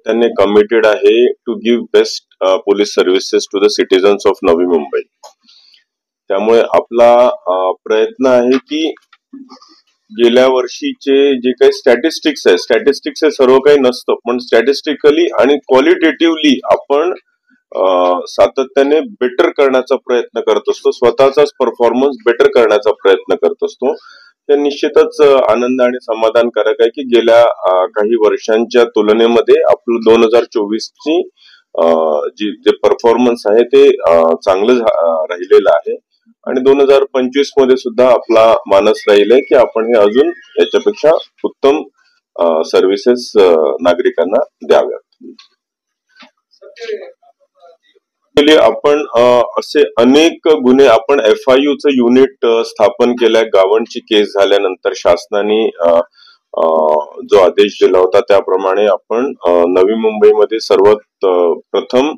सातत्याने कमिटेड आहे to give best police services to the citizens of Navi Mumbai. त्यामुळे आपला प्रयत्न आहे की गेल्या वर्षीचे जे काही स्टॅटिस्टिक्स हे सर्व काही नसतं, पण स्टॅटिस्टिकली आणि क्वालिटेटिव्हली आपण सातत्याने बेटर करण्याचा प्रयत्न करत असतो, स्वतःचाच परफॉर्मन्स बेटर करण्याचा प्रयत्न करत असतो. ते निश्चितच आनंद आणि समाधानकारक आहे की गेल्या काही वर्षांच्या तुलनेमध्ये आपलं 2024 ची जे परफॉर्मन्स आहे ते चांगलं राहिलेलं आहे आणि 2025 मध्ये सुद्धा आपला मानस राहिलाय की आपण हे अजून याच्यापेक्षा उत्तम सर्व्हिसेस नागरिकांना द्याव्यात. आपण असे अनेक गुन्हे आपण FIU चं युनिट स्थापन केलंय. गावांची केस झाल्यानंतर शासनाने जो आदेश दिला होता त्याप्रमाणे आपण नवी मुंबईमध्ये सर्वात प्रथम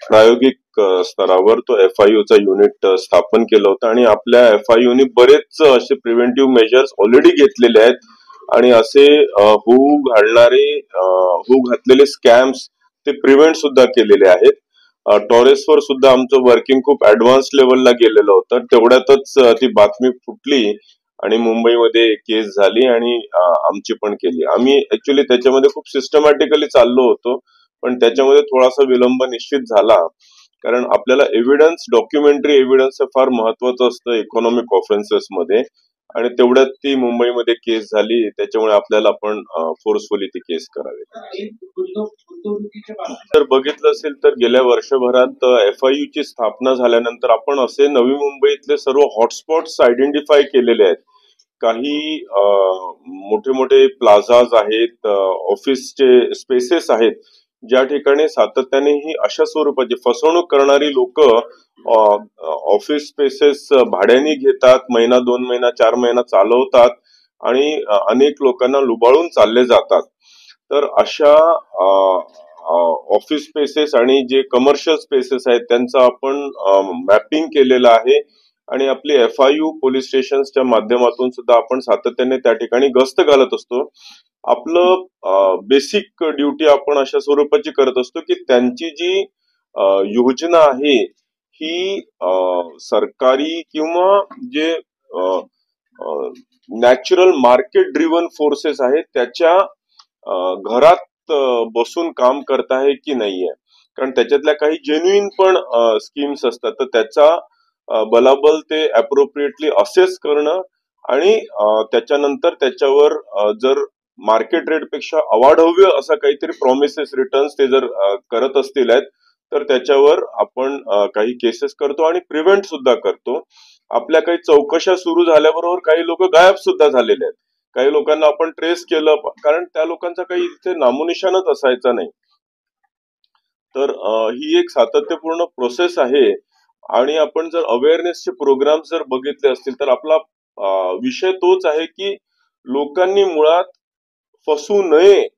प्रायोगिक स्तरावर तो FIU चा युनिट स्थापन केलं होतं आणि आपल्या FIU ने बरेच असे प्रिव्हेंटिव्ह मेजर्स ऑलरेडी घेतलेले आहेत आणि असे होऊ घातलेले स्कॅम्स ते प्रिव्हेंट सुद्धा केलेले आहेत. टॉरेसवर सुद्धा आमचं वर्किंग खूप ऍडव्हान्स लेवलला गेलेलं होतं. तेवढ्यातच ती बातमी फुटली आणि मुंबईमध्ये केस झाली आणि आमची पण केली. आम्ही ऍक्च्युली त्याच्यामध्ये खूप सिस्टमॅटिकली चाललो होतो, पण त्याच्यामध्ये थोडासा विलंब निश्चित झाला कारण आपल्याला एव्हिडन्स, डॉक्युमेंटरी एव्हिडन्स फार महत्वाचं असतं इकॉनॉमिक ऑफेन्सेस मध्ये आणि तेवढ्यात ती मुंबईमध्ये केस झाली. त्याच्यामुळे आपल्याला पण फोर्सफुली ती केस करावी. जर बघितलं असेल तर गेल्या वर्षभरात FIU ची स्थापना झाल्यानंतर आपण असे नवी मुंबईतले सर्व हॉटस्पॉट्स आयडेंटिफाय केलेले आहेत. काही मोठे मोठे प्लाझाज आहेत, ऑफिसचे स्पेसेस आहेत, ज्या ठिकाणी सातत्याने ही अशा स्वरूपाची फसवणूक करणारी लोक ऑफिस स्पेसेस भाड्याने घेतात, महिना 2 महिना 4 महिना चालवतात आणि अनेक लोकांना लुबाळून चालले जातात. तर अशा ऑफिस स्पेसेस आणि जे कमर्शियल स्पेसेस आहेत त्यांचं आपण मॅपिंग केलेलं आहे आणि आपली FIU पोलीस स्टेशनच्या माध्यमातून सुद्धा आपण सातत्याने त्या ठिकाणी गस्त घालत असतो. आपलं बेसिक ड्युटी आपण अशा स्वरूपाची करत असतो की त्यांची जी योजना आहे ही सरकारी किंवा जे नॅचरल मार्केट ड्रिव्हन फोर्सेस आहेत त्याच्या घरात बसून काम करत आहे की नाहीये, कारण त्याच्यातल्या काही जेन्युइन पण स्कीम्स असतात तर त्याचा बलाबल ते अप्रोप्रिएटली असेस करणं आणि त्याच्यानंतर त्याच्यावर जर मार्केट रेट पेक्षा अवाढव्य असा काहीतरी प्रॉमिसेस रिटर्न्स ते जर करत असतील आहेत तर त्याच्यावर आपण काही केसेस करतो आणि प्रिव्हेंट सुद्धा करतो. आपल्या काही चौकशा सुरू झाल्याबरोबर काही लोक गायब सुद्धा झालेले आहेत. काही लोकांना आपण ट्रेस केलं कारण त्या लोकांचा काही इथे नामोनिशाणच असायचा नाही. तर ही एक सातत्यपूर्ण प्रोसेस आहे आणि आपण जर अवेअरनेसचे प्रोग्राम जर बघितले असतील तर आपला विषय तोच आहे की लोकांनी मुळात फसू नये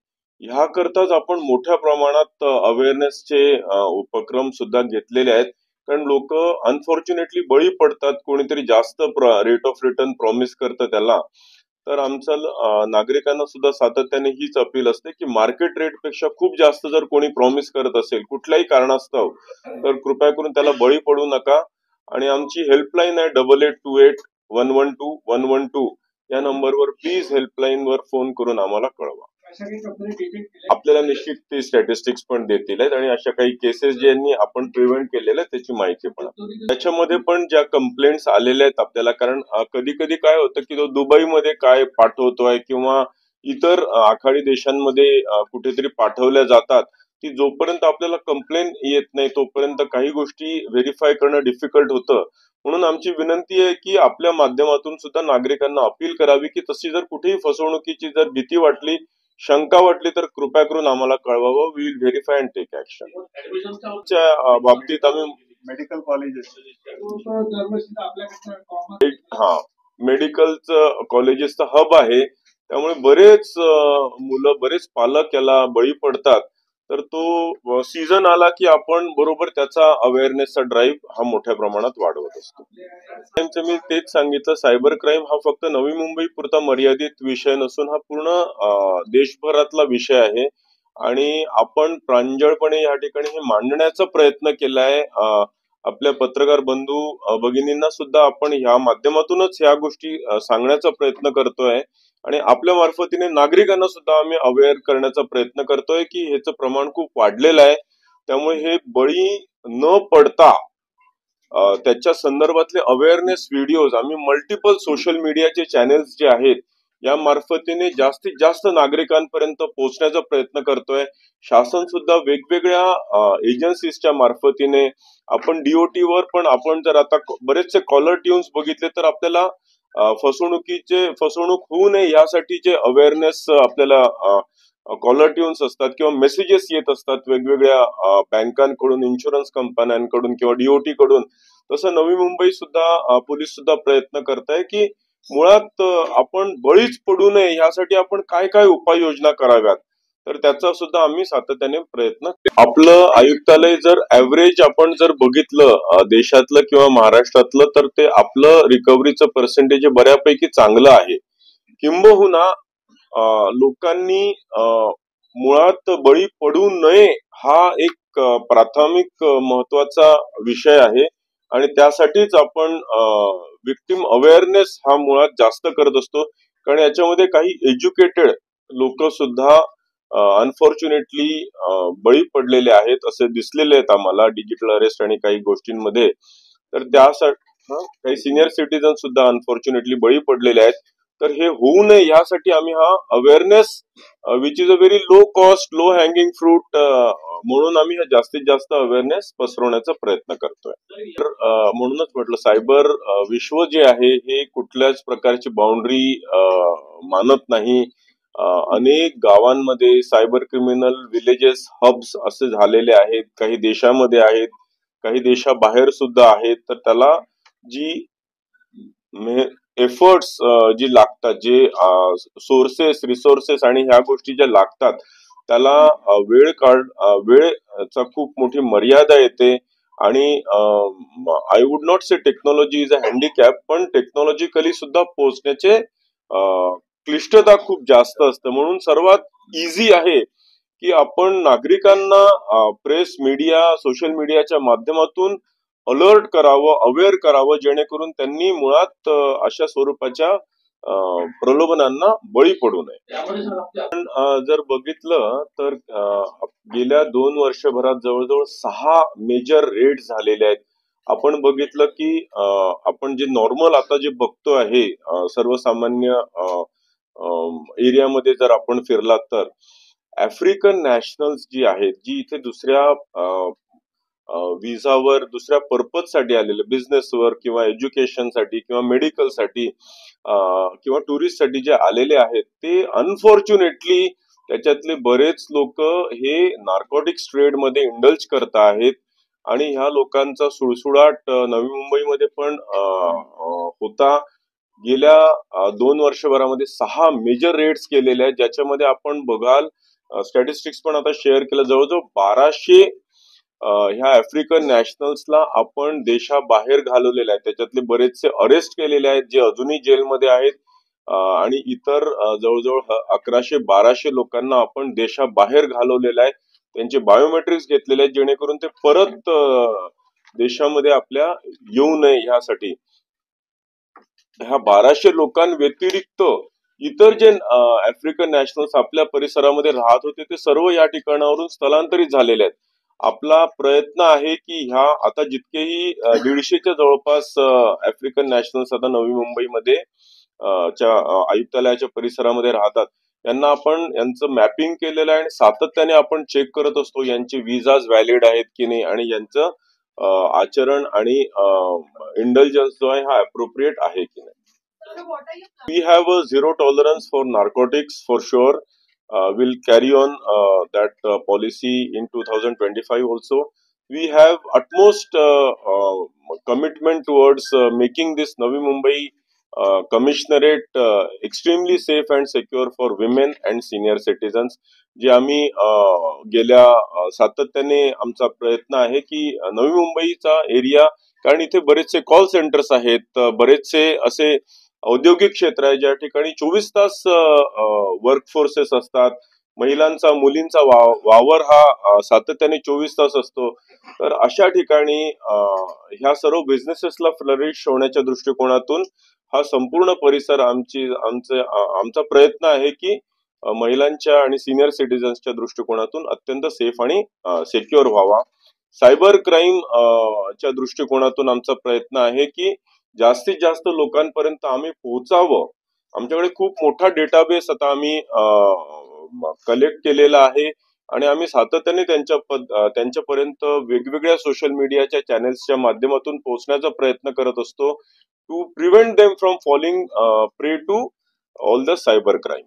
ह्याकरताच आपण मोठ्या प्रमाणात अवेअरनेसचे उपक्रम सुद्धा घेतलेले आहेत. कारण लोक अनफॉर्च्युनेटली बळी पडतात, कोणीतरी जास्त रेट ऑफ रिटर्न प्रॉमिस करतं त्याला. तर आमचं नागरिकांना सुद्धा सातत्याने हीच अपील असते की मार्केट रेट पेक्षा खूप जास्त जर कोणी प्रॉमिस करत असेल कुठल्याही कारणास्तव तर कृपया करून त्याला बळी पडू नका. आणि आमची हेल्पलाईन आहे 8828112112 या नंबरवर प्लीज हेल्पलाईनवर फोन करून आम्हाला कळवा. आपल्याला निश्चित ते स्टॅटिस्टिक्स पण देतील आहेत आणि अशा काही केसेस ज्यांनी आपण प्रिव्हेंट केलेल्या त्याची माहिती पण त्याच्यामध्ये पण ज्या कंप्लेंट्स आलेल्या आहेत आपल्याला, कारण कधी कधी काय होतं की तो दुबईमध्ये काय पाठवतोय किंवा इतर आखाडी देशांमध्ये कुठेतरी पाठवल्या जातात, ती जोपर्यंत आपल्याला कंप्लेंट येत नाही तोपर्यंत काही गोष्टी व्हेरीफाय करणं डिफिकल्ट होतं. म्हणून आमची विनंती आहे की आपल्या माध्यमातून सुद्धा नागरिकांना अपील करावी की तशी जर कुठेही फसवणुकीची जर भीती वाटली, शंका वाटली तर कृपया करून आम्हाला कळवावं. We will verify and take action. बाबतीत आम्ही मेडिकल कॉलेजेस मेडिकलचं कॉलेजेसचा हब आहे, त्यामुळे बरेच मुलं, बरेच पालक याला बळी पडतात. तर तो सीझन आला की आपण बरोबर त्याचा अवेअरनेसचा ड्राईव्ह हा मोठ्या प्रमाणात वाढवत असतो. मी तेच सांगितलं, सायबर क्राईम हा फक्त नवी मुंबई पुरता मर्यादित विषय नसून हा पूर्ण देशभरातला विषय आहे आणि आपण प्रांजळपणे या ठिकाणी हे मांडण्याचा प्रयत्न केलाय. आपल्या पत्रकार बंधू भगिनींना सुद्धा आपण ह्या माध्यमातूनच ह्या गोष्टी सांगण्याचा प्रयत्न करतोय आणि आपल्या मार्फतीने नागरिकांना सुद्धा आम्ही अवेअर करण्याचा प्रयत्न करतोय की ह्याचं प्रमाण खूप वाढलेलं आहे. त्यामुळे हे बळी न पडता त्याच्या संदर्भातले अवेअरनेस व्हिडिओज आम्ही मल्टिपल सोशल मीडियाचे चॅनेल्स जे आहेत या मार्फतीने जास्तीत जास्त नागरिकांपर्यंत पोहोचण्याचा प्रयत्न करतोय. शासन सुद्धा वेगवेगळ्या एजन्सीजच्या मार्फतीने आपण DOT वर पण आपण जर आता बरेचसे कॉलर ट्यून्स बघितले तर आपल्याला फसवणूक होऊ नये यासाठीचे अवेअरनेस आपल्याला कॉलर ट्यून्स असतात किंवा मेसेजेस येत असतात वेगवेगळ्या बँकांकडून, इन्शुरन्स कंपन्यांकडून किंवा DOT कडून. तसं नवी मुंबई सुद्धा पोलीस सुद्धा प्रयत्न करताय की मुळात आपण बळीच पडू नये यासाठी आपण काय काय उपाययोजना कराव्यात, तर त्याचा सुद्धा आम्ही सातत्याने प्रयत्न. आपलं आयुक्तालय जर ऍव्हरेज आपण जर बघितलं देशातलं किंवा महाराष्ट्रातलं तर ते आपलं रिकव्हरीचं पर्सेंटेज बऱ्यापैकी चांगलं आहे. किंबहुना लोकांनी मुळात बळी पडू नये हा एक प्राथमिक महत्वाचा विषय आहे आणि त्यासाठीच आपण विक्टिम अवेअरनेस हा मुळात जास्त करत असतो. कारण याच्यामध्ये काही एज्युकेटेड लोक सुद्धा अनफॉर्च्युनेटली बळी पडलेले आहेत असे दिसलेले आहेत आम्हाला डिजिटल अरेस्ट आणि काही गोष्टींमध्ये. तर त्यासाठी काही सिनियर सिटीजन सुद्धा अनफॉर्च्युनेटली बळी पडलेले आहेत. तर हे होऊ नये यासाठी आम्ही हा awareness which is a very low cost low hanging fruit म्हणून आम्ही हा जास्तीत जास्त अवेअरनेस पसरवण्याचा प्रयत्न करतोय. तर म्हणूनच म्हटलं सायबर विश्व जे आहे हे कुठल्याच प्रकारची बाउंड्री मानत नाही. अनेक गावांमध्ये सायबर क्रिमिनल विलेजेस हब्स असे झालेले आहेत, काही देशामध्ये आहेत, काही देशाबाहेर सुद्धा आहेत. तर त्याला जी एफर्ट्स जी लागतात, जे रिसोर्सेस आणि ह्या गोष्टी ज्या लागतात त्याला वेळेचा खूप मोठी मर्यादा येते आणि I would not say technology is a handicap, पण टेक्नॉलॉजिकली सुद्धा पोहोचण्याचे क्लिष्टता खूप जास्त असते. म्हणून सर्वात इझी आहे की आपण नागरिकांना प्रेस मीडिया सोशल मीडियाच्या माध्यमातून अलर्ट करावं, अवेअर करावं, जेणेकरून त्यांनी मुळात अशा स्वरूपाच्या प्रलोभनांना बळी पडू नये. आपण जर बघितलं तर गेल्या 2 वर्षभरात जवळजवळ 6 मेजर रेड झालेले आहेत. आपण बघितलं की आपण जे नॉर्मल आता जे बघतो आहे सर्वसामान्य एरियामध्ये जर आपण फिरलात तर आफ्रिकन नॅशनल्स जी आहेत, जी इथे दुसऱ्या विजावर दुसऱ्या पर्पज साठी आलेले, बिझनेसवर किंवा एज्युकेशनसाठी किंवा मेडिकलसाठी किंवा टुरिस्टसाठी जे आलेले आहेत, ते अनफॉर्च्युनेटली त्याच्यातले बरेच लोक हे नार्कोटिक्स ट्रेड मध्ये इंडल्ज करत आहेत आणि ह्या लोकांचा सुळसुळाट नवी मुंबईमध्ये पण होता. गेल्या 2 वर्षभरामध्ये 6 मेजर रेड्स केलेले आहेत, ज्याच्यामध्ये आपण बघाल स्टॅटिस्टिक्स पण आता शेअर केलं, जवळजवळ 1200 ह्या आफ्रिकन नॅशनल्सला आपण देशाबाहेर घालवलेले आहेत. त्याच्यातले बरेचसे अरेस्ट केलेले आहेत जे अजूनही जेलमध्ये आहेत आणि इतर जवळजवळ 1100-1200 लोकांना आपण देशाबाहेर घालवलेलं आहे. त्यांचे बायोमेट्रिक्स घेतलेले आहेत जेणेकरून ते परत देशामध्ये आपल्या येऊ नये ह्यासाठी. ह्या 1200 लोकांव्यतिरिक्त इतर जे आफ्रिकन नॅशनल्स आपल्या परिसरामध्ये राहत होते ते सर्व या ठिकाणावरून स्थलांतरित झालेले आहेत. आपला प्रयत्न आहे की ह्या आता जितकेही 150च्या जवळपास आफ्रिकन नॅशनल्स आता नवी मुंबईमध्ये आयुक्तालयाच्या परिसरामध्ये राहतात, यांना आपण यांचं मॅपिंग केलेलं आहे आणि सातत्याने आपण चेक करत असतो यांचे विजाज व्हॅलिड आहेत की नाही आणि यांचं आचरण आणि इंडल्जन्स जो आहे हा अप्रोप्रिएट आहे की नाही. We have a zero tolerance for narcotics for sure. We'll carry on that policy in 2025 also. We have utmost commitment towards making this Navi Mumbai commissionerate extremely safe and secure for women and senior citizens. जे आम्ही गेल्या सातत्याने आमचा प्रयत्न आहे की नवी मुंबईचा एरिया, कारण इथे बरेचसे कॉल सेंटर्स आहेत, बरेचसे असे औद्योगिक क्षेत्र आहे ज्या ठिकाणी 24 तास वर्क फोर्सेस असतात, महिलांचा मुलींचा वावर हा सातत्याने 24 तास असतो. तर अशा ठिकाणी ह्या सर्व बिझनेसेसला फ्लरिश होण्याच्या दृष्टिकोनातून हा संपूर्ण परिसर आमचा प्रयत्न आहे की महिलांच्या आणि सिनियर सिटीजन्सच्या दृष्टिकोनातून अत्यंत सेफ आणि सिक्युअर व्हावा. सायबर क्राईम च्या दृष्टिकोनातून आमचा प्रयत्न आहे की जास्तीत जास्त लोकांपर्यंत आम्ही पोहोचावं. आमच्याकडे खूप मोठा डेटाबेस आता आम्ही कलेक्ट केलेला आहे आणि आम्ही सातत्याने त्यांच्यापर्यंत वेगवेगळ्या सोशल मीडियाच्या चॅनेल्सच्या माध्यमातून पोहोचण्याचा प्रयत्न करत असतो to prevent them from falling prey to all the cyber crime.